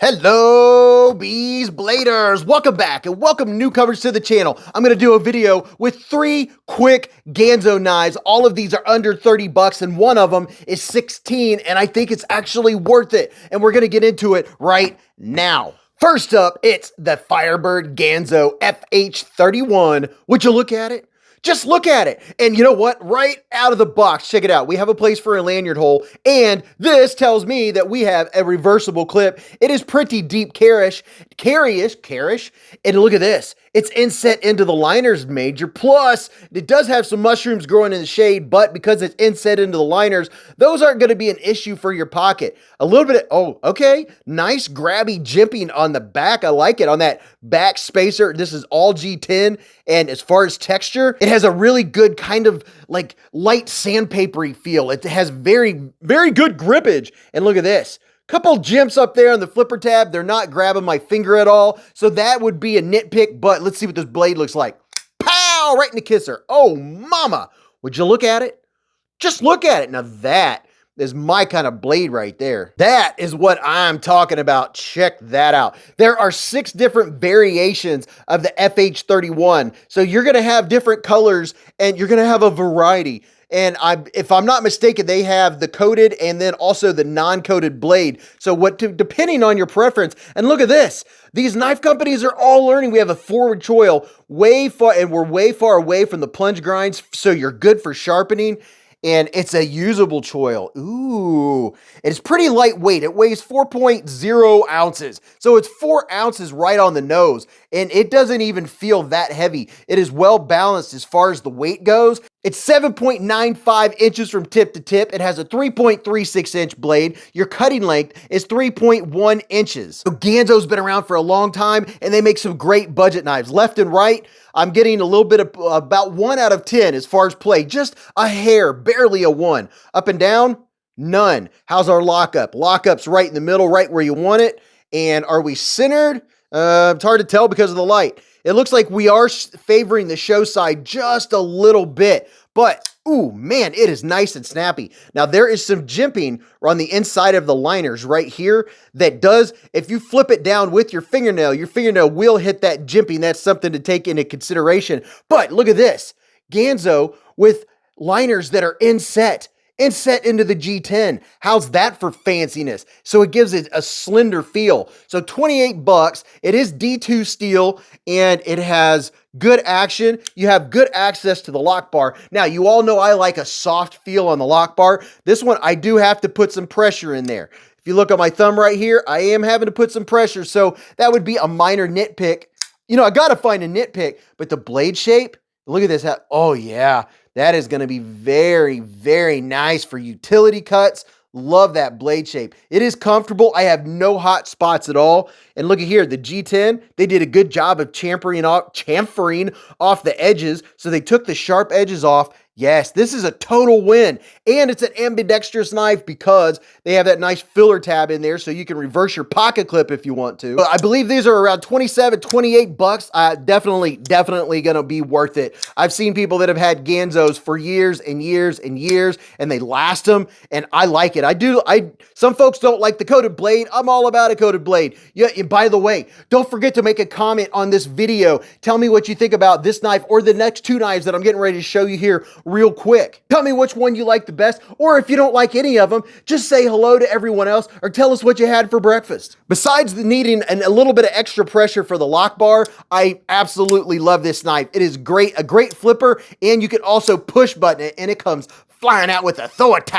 Hello, Beez Bladers. Welcome back and welcome newcomers to the channel. I'm going to do a video with 3 quick Ganzo knives. All of these are under 30 bucks and one of them is 16 and I think it's actually worth it. And we're going to get into it right now. First up, it's the Firebird Ganzo FH31. Would you look at it? Just look at it. And you know what? Right out of the box, check it out. We have a place for a lanyard hole, and this tells me that we have a reversible clip. It is pretty deep carish, and look at this. It's inset into the liners major, plus it does have some mushrooms growing in the shade, but because it's inset into the liners, those aren't going to be an issue for your pocket. A little bit of, oh, okay, nice grabby jimping on the back. I like it on that back spacer. This is all G10, and as far as texture, it has a really good kind of like light sandpapery feel. It has very, very good grippage. And look at this. Couple jimps up there on the flipper tab. They're not grabbing my finger at all. So that would be a nitpick, but let's see what this blade looks like. Pow! Right in the kisser. Oh, mama. Would you look at it? Just look at it. Now that is my kind of blade right there. That is what I'm talking about. Check that out. There are 6 different variations of the FH31. So you're going to have different colors and you're going to have a variety. And if I'm not mistaken, they have the coated and then also the non-coated blade. So depending on your preference, and look at this. These knife companies are all learning. We have a forward choil and we're way far away from the plunge grinds. So you're good for sharpening. And it's a usable choil. Ooh, it's pretty lightweight. It weighs 4.0 ounces. So it's 4 ounces right on the nose. And it doesn't even feel that heavy. It is well balanced as far as the weight goes. It's 7.95 inches from tip to tip. It has a 3.36 inch blade. Your cutting length is 3.1 inches. So Ganzo's been around for a long time and they make some great budget knives. Left and right, I'm getting a little bit of about 1 out of 10 as far as play. Just a hair, barely a 1. Up and down, none. How's our lockup? Lockup's right in the middle, right where you want it. And are we centered? It's hard to tell because of the light. It looks like we are favoring the show side just a little bit, but ooh, man, it is nice and snappy. Now there is some jimping on the inside of the liners right here that does, if you flip it down with your fingernail will hit that jimping. That's something to take into consideration. But look at this, Ganzo with liners that are inset into the G10. How's that for fanciness? So it gives it a slender feel. So 28 bucks. It is D2 steel and it has good action. You have good access to the lock bar. Now, you all know I like a soft feel on the lock bar. This one, I do have to put some pressure in there. If you look at my thumb right here, I am having to put some pressure. So that would be a minor nitpick. You know, I got to find a nitpick, but the blade shape, look at this. Oh yeah. That is going to be very, very nice for utility cuts. Love that blade shape. It is comfortable. I have no hot spots at all. And look at here, the G10, they did a good job of chamfering off the edges. So they took the sharp edges off. Yes, this is a total win. And it's an ambidextrous knife because they have that nice filler tab in there so you can reverse your pocket clip if you want to. I believe these are around 27, 28 bucks. Definitely going to be worth it. I've seen people that have had Ganzos for years and years and years and they last them and I like it. Some folks don't like the coated blade. I'm all about a coated blade. Yeah, and by the way, don't forget to make a comment on this video. Tell me what you think about this knife or the next 2 knives that I'm getting ready to show you here real quick. Tell me which one you like the best, or if you don't like any of them, just say hello to everyone else or tell us what you had for breakfast. Besides the needing a little bit of extra pressure for the lock bar, I absolutely love this knife. It is great, a great flipper, and you can also push button it and it comes flying out with authority.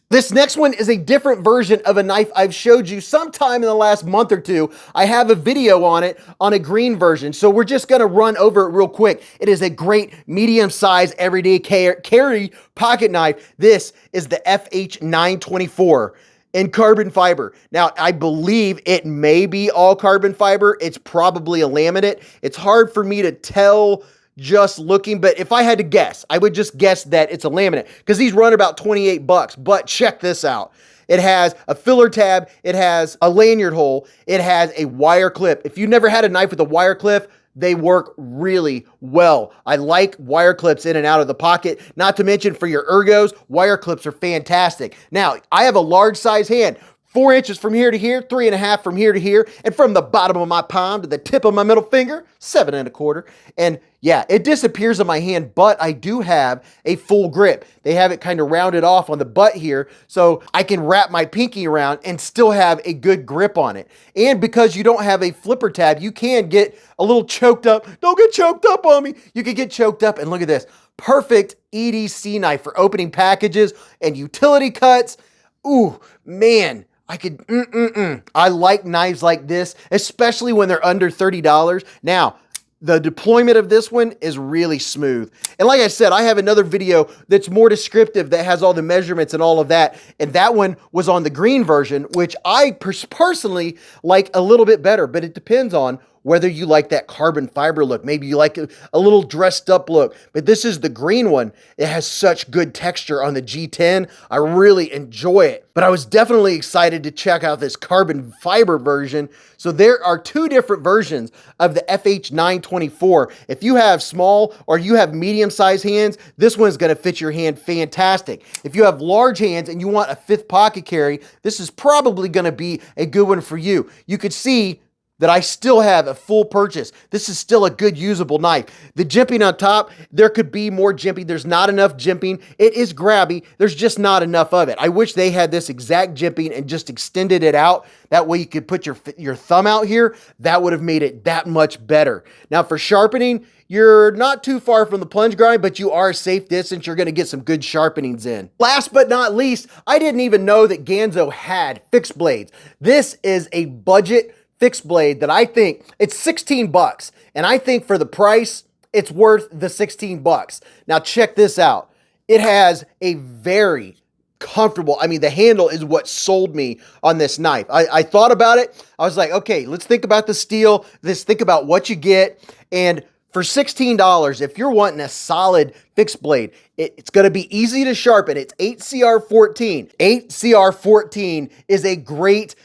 This next one is a different version of a knife I've showed you sometime in the last month or 2. I have a video on it on a green version, so we're just gonna run over it real quick. It is a great medium-sized everyday carry pocket knife. This is the FH924 in carbon fiber. Now, I believe it may be all carbon fiber. It's probably a laminate. It's hard for me to tell just looking, but if I had to guess, I would just guess that it's a laminate because these run about 28 bucks. But check this out. It has a filler tab. It has a lanyard hole. It has a wire clip. If you've never had a knife with a wire clip, they work really well. I like wire clips in and out of the pocket. Not to mention for your ergos, wire clips are fantastic. Now, I have a large size hand. 4 inches from here to here, 3.5 from here to here, and from the bottom of my palm to the tip of my middle finger, 7.25. And yeah, it disappears on my hand, but I do have a full grip. They have it kind of rounded off on the butt here, so I can wrap my pinky around and still have a good grip on it. And because you don't have a flipper tab, you can get a little choked up. Don't get choked up on me. You can get choked up, and look at this. Perfect EDC knife for opening packages and utility cuts. Ooh, man. I like knives like this, especially when they're under $30. Now, the deployment of this one is really smooth. And like I said, I have another video that's more descriptive that has all the measurements and all of that. And that one was on the green version, which I personally like a little bit better, but it depends on whether you like that carbon fiber look. Maybe you like a little dressed up look, but this is the green one. It has such good texture on the G10. I really enjoy it, but I was definitely excited to check out this carbon fiber version. So there are two different versions of the FH924. If you have small or you have medium-sized hands, this one is gonna fit your hand fantastic. If you have large hands and you want a 5th pocket carry, this is probably gonna be a good one for you. You could see that I still have a full purchase. This is still a good usable knife. The jimping on top, there could be more jimping. There's not enough jimping. It is grabby. There's just not enough of it. I wish they had this exact jimping and just extended it out. That way you could put your thumb out here. That would have made it that much better. Now for sharpening, you're not too far from the plunge grind, but you are a safe distance. You're gonna get some good sharpenings in. Last but not least, I didn't even know that Ganzo had fixed blades. This is a budget fixed blade that I think it's 16 bucks. And I think for the price, it's worth the 16 bucks. Now check this out. It has a very comfortable, I mean, the handle is what sold me on this knife. I thought about it. I was like, okay, let's think about the steel. Let's think about what you get. And for $16, if you're wanting a solid fixed blade, it's going to be easy to sharpen. It's 8CR14. 8CR14 is a great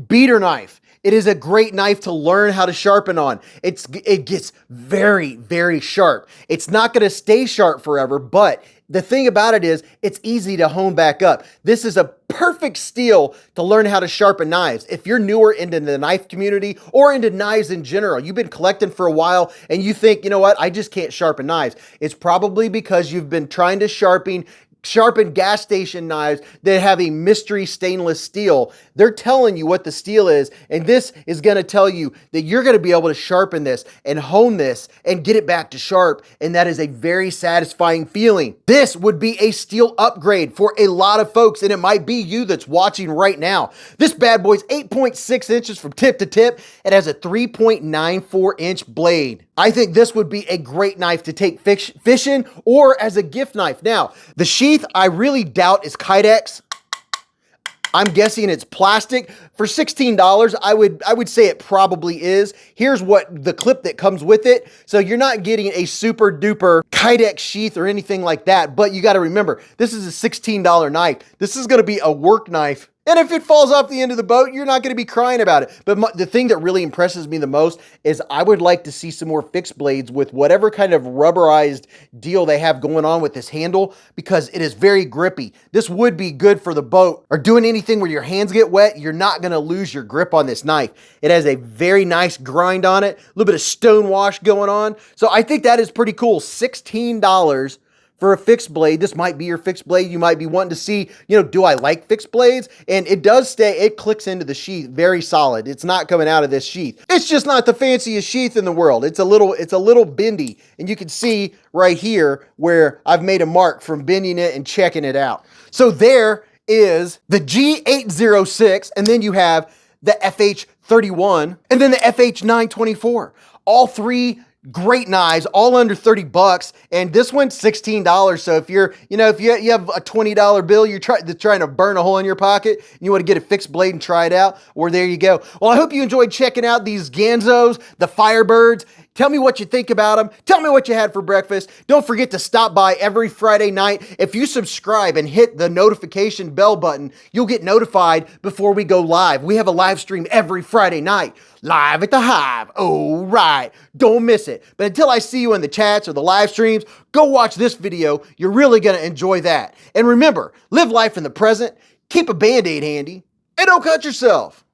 beater knife. It is a great knife to learn how to sharpen on. It gets very, very sharp. It's not going to stay sharp forever, but the thing about it is it's easy to hone back up. This is a perfect steel to learn how to sharpen knives. If you're newer into the knife community or into knives in general, you've been collecting for a while and you think, you know what, I just can't sharpen knives. It's probably because you've been trying to sharpen gas station knives that have a mystery stainless steel. They're telling you what the steel is, and this is going to tell you that you're going to be able to sharpen this and hone this and get it back to sharp, and that is a very satisfying feeling. This would be a steel upgrade for a lot of folks, and it might be you that's watching right now. This bad boy's 8.6 inches from tip to tip. It has a 3.94 inch blade. I think this would be a great knife to take fishing or as a gift knife. Now, the sheath I really doubt is Kydex. I'm guessing it's plastic. For $16, I would say it probably is. Here's what the clip that comes with it. So you're not getting a super duper Kydex sheath or anything like that, but you got to remember, this is a $16 knife. This is going to be a work knife. And if it falls off the end of the boat, you're not going to be crying about it. But the thing that really impresses me the most is I would like to see some more fixed blades with whatever kind of rubberized deal they have going on with this handle, because it is very grippy. This would be good for the boat or doing anything where your hands get wet. You're not going to lose your grip on this knife. It has a very nice grind on it, a little bit of stone wash going on. So I think that is pretty cool. $16 for a fixed blade. This might be your fixed blade. You might be wanting to see, do I like fixed blades? And it does stay, it clicks into the sheath very solid. It's not coming out of this sheath. It's just not the fanciest sheath in the world. It's a little bendy. And you can see right here where I've made a mark from bending it and checking it out. So there is the G806, and then you have the FH31, and then the FH924. All three great knives, all under 30 bucks, and this one's $16. So if you're, if you have a $20 bill, you're trying to burn a hole in your pocket, and you want to get a fixed blade and try it out, well, there you go. Well, I hope you enjoyed checking out these Ganzos, the Firebirds. Tell me what you think about them. Tell me what you had for breakfast. Don't forget to stop by every Friday night. If you subscribe and hit the notification bell button, you'll get notified before we go live. We have a live stream every Friday night, live at the Hive. Oh, right. Don't miss it. But until I see you in the chats or the live streams, go watch this video. You're really going to enjoy that. And remember, live life in the present. Keep a Band-Aid handy. and don't cut yourself.